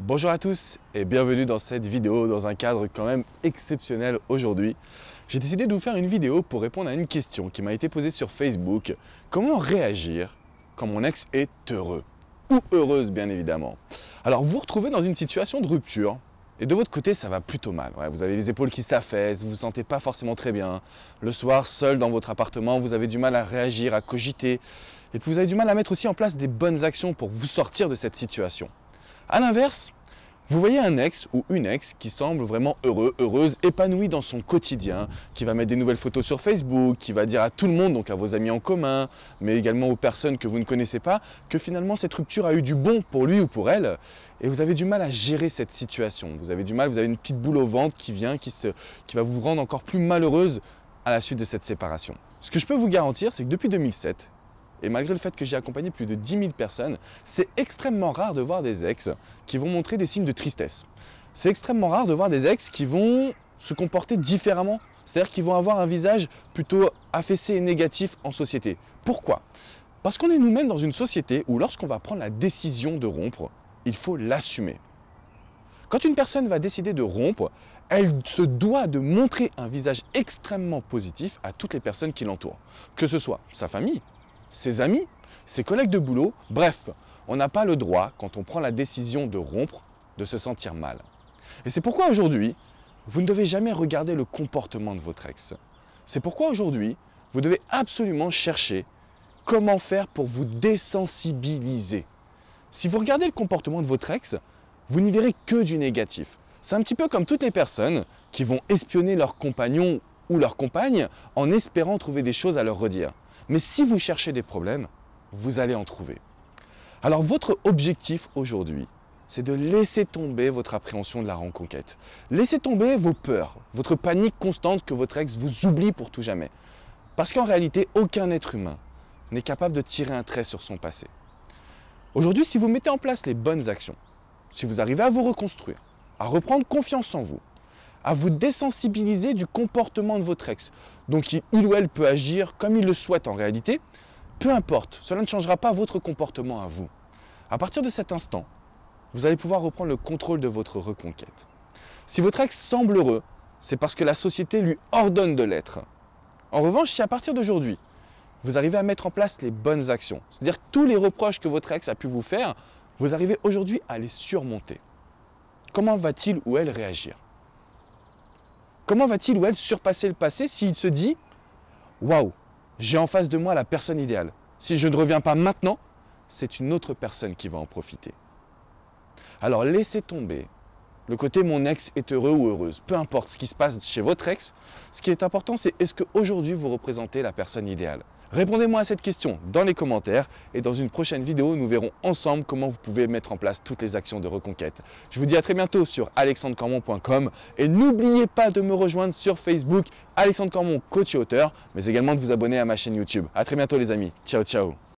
Bonjour à tous et bienvenue dans cette vidéo dans un cadre quand même exceptionnel aujourd'hui. J'ai décidé de vous faire une vidéo pour répondre à une question qui m'a été posée sur Facebook. Comment réagir quand mon ex est heureux ou heureuse bien évidemment? Alors vous vous retrouvez dans une situation de rupture et de votre côté ça va plutôt mal. Ouais, vous avez les épaules qui s'affaissent, vous ne vous sentez pas forcément très bien. Le soir seul dans votre appartement vous avez du mal à réagir, à cogiter et puis vous avez du mal à mettre aussi en place des bonnes actions pour vous sortir de cette situation. A l'inverse, vous voyez un ex ou une ex qui semble vraiment heureux, heureuse, épanoui dans son quotidien, qui va mettre des nouvelles photos sur Facebook, qui va dire à tout le monde, donc à vos amis en commun, mais également aux personnes que vous ne connaissez pas, que finalement cette rupture a eu du bon pour lui ou pour elle, et vous avez du mal à gérer cette situation. Vous avez du mal, vous avez une petite boule au ventre qui vient, qui va vous rendre encore plus malheureuse à la suite de cette séparation. Ce que je peux vous garantir, c'est que depuis 2007, et malgré le fait que j'ai accompagné plus de 10 000 personnes, c'est extrêmement rare de voir des ex qui vont montrer des signes de tristesse. C'est extrêmement rare de voir des ex qui vont se comporter différemment. C'est-à-dire qu'ils vont avoir un visage plutôt affaissé et négatif en société. Pourquoi? Parce qu'on est nous-mêmes dans une société où lorsqu'on va prendre la décision de rompre, il faut l'assumer. Quand une personne va décider de rompre, elle se doit de montrer un visage extrêmement positif à toutes les personnes qui l'entourent. Que ce soit sa famille, ses amis, ses collègues de boulot, bref, on n'a pas le droit, quand on prend la décision de rompre, de se sentir mal. Et c'est pourquoi aujourd'hui, vous ne devez jamais regarder le comportement de votre ex. C'est pourquoi aujourd'hui, vous devez absolument chercher comment faire pour vous désensibiliser. Si vous regardez le comportement de votre ex, vous n'y verrez que du négatif. C'est un petit peu comme toutes les personnes qui vont espionner leur compagnon ou leur compagne en espérant trouver des choses à leur redire. Mais si vous cherchez des problèmes, vous allez en trouver. Alors votre objectif aujourd'hui, c'est de laisser tomber votre appréhension de la reconquête. Laissez tomber vos peurs, votre panique constante que votre ex vous oublie pour tout jamais. Parce qu'en réalité, aucun être humain n'est capable de tirer un trait sur son passé. Aujourd'hui, si vous mettez en place les bonnes actions, si vous arrivez à vous reconstruire, à reprendre confiance en vous, à vous désensibiliser du comportement de votre ex. Donc il ou elle peut agir comme il le souhaite en réalité, peu importe, cela ne changera pas votre comportement à vous. À partir de cet instant, vous allez pouvoir reprendre le contrôle de votre reconquête. Si votre ex semble heureux, c'est parce que la société lui ordonne de l'être. En revanche, si à partir d'aujourd'hui, vous arrivez à mettre en place les bonnes actions, c'est-à-dire que tous les reproches que votre ex a pu vous faire, vous arrivez aujourd'hui à les surmonter. Comment va-t-il ou elle réagir ? Comment va-t-il ou elle surpasser le passé s'il se dit « Waouh, j'ai en face de moi la personne idéale. Si je ne reviens pas maintenant, c'est une autre personne qui va en profiter. » Alors laissez tomber le côté « mon ex est heureux ou heureuse ». Peu importe ce qui se passe chez votre ex, ce qui est important c'est est-ce qu'aujourd'hui vous représentez la personne idéale? Répondez-moi à cette question dans les commentaires et dans une prochaine vidéo, nous verrons ensemble comment vous pouvez mettre en place toutes les actions de reconquête. Je vous dis à très bientôt sur alexandrecormon.com et n'oubliez pas de me rejoindre sur Facebook, Alexandre Cormon, coach et auteur, mais également de vous abonner à ma chaîne YouTube. À très bientôt les amis. Ciao, ciao.